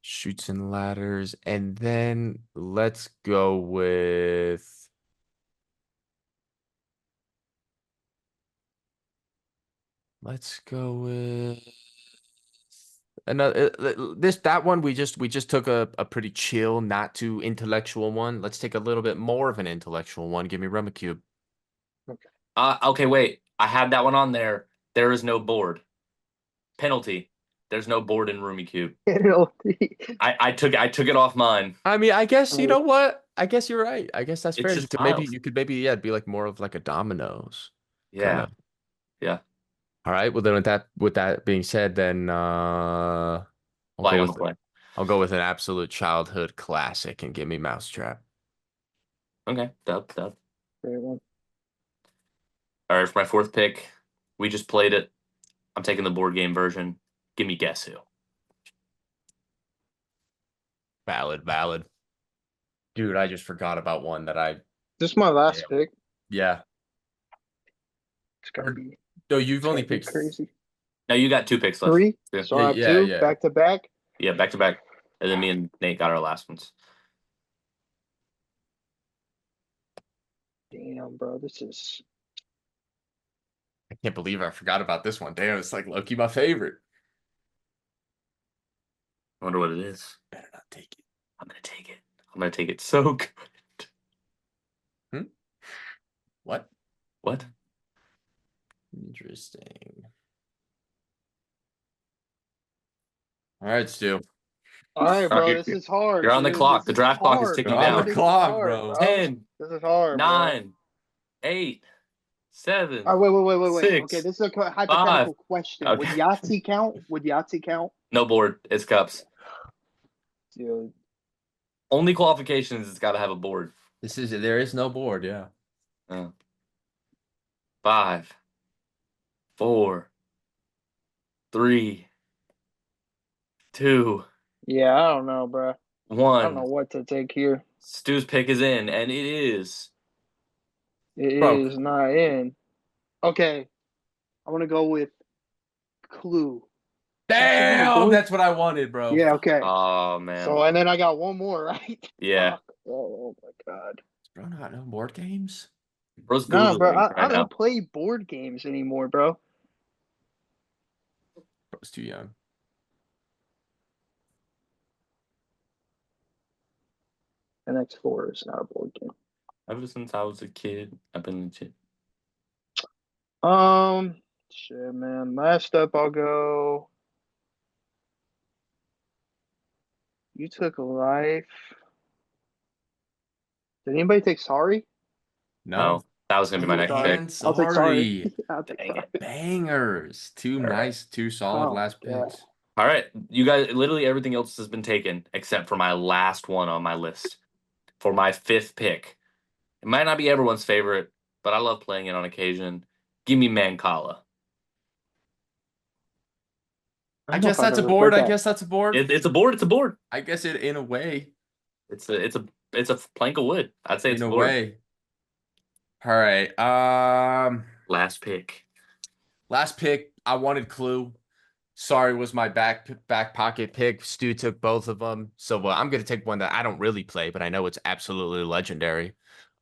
Shoots and Ladders. And then let's go with. Let's go with another that one we just took a pretty chill, not too intellectual one. Let's take a little bit more of an intellectual one. Give me Rummikub.
Okay, wait. I had that one on there. There is no board. Penalty. There's no board in Rummikub.
penalty.
I took it off mine.
I mean, I guess you
Oh.
know what? I guess you're right. I guess that's
It's
fair.
just
Maybe
tiles.
you could maybe be like more of like a dominoes kind
Yeah.
of.
Yeah.
All right. Well, then with that being said, then I'll
Flag
go
on the
with
play.
I'll go with an absolute childhood classic and give me Mousetrap.
Okay. Dub.
Great one.
All right, for my fourth pick, we just played it. I'm taking the board game version. Give me Guess Who.
Valid. Dude, I just forgot about one that I
This is my last
Yeah.
pick.
yeah.
It's gonna be,
No, you've
it's
only
gonna be
picked
crazy.
Now you got 2 picks left.
3.
Yeah.
So I have
Yeah,
2
yeah.
back to back.
Yeah, back to back. And then me and Nate got our last ones.
Damn, bro, this is.
I can't believe I forgot about this one. Damn, it's like Loki, my favorite.
I wonder what it is.
Better not take it.
I'm gonna take it. I'm gonna take it so good.
What?
What?
Interesting. All right, Stu.
All right, bro.
Alright,
this is hard.
you're on the
dude.
clock.
This
The
is
draft clock is
hard,
ticking
bro.
You're on
down.
the
This is
clock,
hard,
bro.
10,
This is hard,
9, 8, 7,
bro. Wait.
6.
Okay, this is a hypothetical question.
Okay.
Would Yahtzee count? Would Yahtzee count?
No board. It's cups.
Dude,
Only qualifications. It's got to have a board.
There is no board, yeah.
5, 4, 3, 2,
yeah, I don't know, bro. I don't know
1.
what to take here.
Stu's pick is in, and it is.
It
Bro.
is not in. Okay, I want to go with Clue.
Damn, that's what I wanted, bro.
Yeah, okay.
Oh man.
So and then I got one more, right?
Yeah.
Fuck. Oh my god.
Bro, not no board games.
Bro's
Nah,
Googling
bro,
right
I
now.
don't play board games anymore, bro.
Bro's too young.
NX4 is not a board game.
Ever since I was a kid, I've been legit.
Shit, man. Last up, I'll go. You took life. Did anybody take sorry?
No, that was gonna be my next pick.
And
I'll take sorry.
sorry.
I'll take
Dang
sorry.
it.
Bangers. Two
All right.
nice, two solid
Oh,
last
yeah.
picks.
All right, you guys. Literally everything else has been taken except for my last one on my list. For my 5th pick, it might not be everyone's favorite, but I love playing it on occasion. Give me Mancala.
I guess that's a board. I guess that's a board.
It's a board. It's a board.
I guess it in a way.
It's a plank of wood. I'd say it's
In
a
a
board.
way. All right.
Last pick.
Last pick. I wanted Clue. Sorry was my back pocket pick. Stu took both of them. So I'm gonna take one that I don't really play, but I know it's absolutely legendary.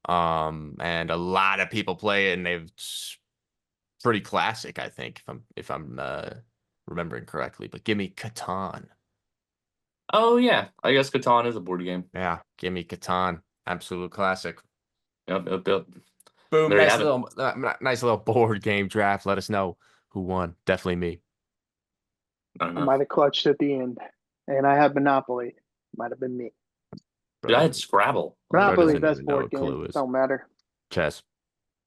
And a lot of people play it, and it's pretty classic, I think, if I'm remembering correctly. But give me Catan.
Oh yeah, I guess Catan is a board game.
Yeah, give me Catan. Absolute classic.
Yep.
Boom.
There you have it.
Nice little board game draft. Let us know who won. Definitely me.
I don't
I
know.
might have clutched at the end. And I have Monopoly. Might have been me.
Dude, I had Scrabble.
Bro
Monopoly,
doesn't
best
even know
board
what
game.
Clue is.
Don't matter.
Chess.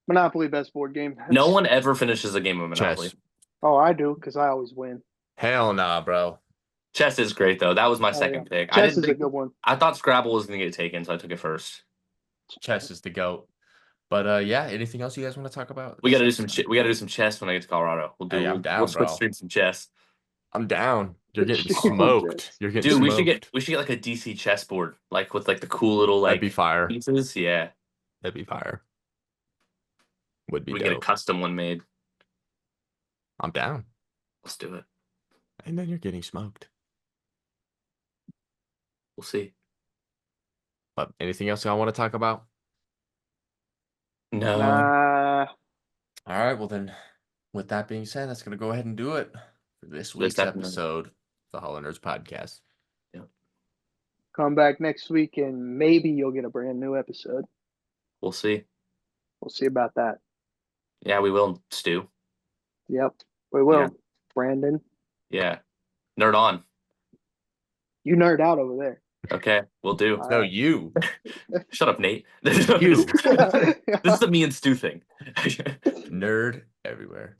Monopoly, best board game.
No one ever finishes a game of Monopoly.
Chess.
Oh, I do, because I always win.
Hell nah, bro.
Chess is great though. That was my
Oh,
second
yeah.
pick. I
Chess
didn't
is a
think,
good one.
I thought Scrabble was gonna get taken, so I took it first.
Chess is the GOAT. But yeah, anything else you guys want to talk about?
We gotta do some we gotta do some chess when I get to Colorado. We'll do
Hey, I'm
we'll
down,
switch
bro.
stream some chess.
I'm down. You're getting
Chess.
smoked. You're getting
Dude,
smoked.
we should get like a DC chessboard, like with like the cool little
That'd
like
be fire.
pieces. Yeah.
That'd be fire. Would be
We get a
dope.
custom one made.
I'm down.
Let's do it.
And then you're getting smoked.
We'll see.
But anything else y'all want to talk about?
No.
All right. Well, then, with that being said, that's going to go ahead and do it for this week's episode of the Hollow Nerds Podcast.
Come back next week and maybe you'll get a brand new episode.
We'll see.
We'll see about that.
Yeah, we will, Stu.
Yep, we will.
Yeah.
Brandon,
Yeah. Nerd on.
you nerd out over there.
Okay, we'll do.
All
No,
right.
you.
Shut up, Nate.
You.
This is a me and Stu thing.
Nerd everywhere.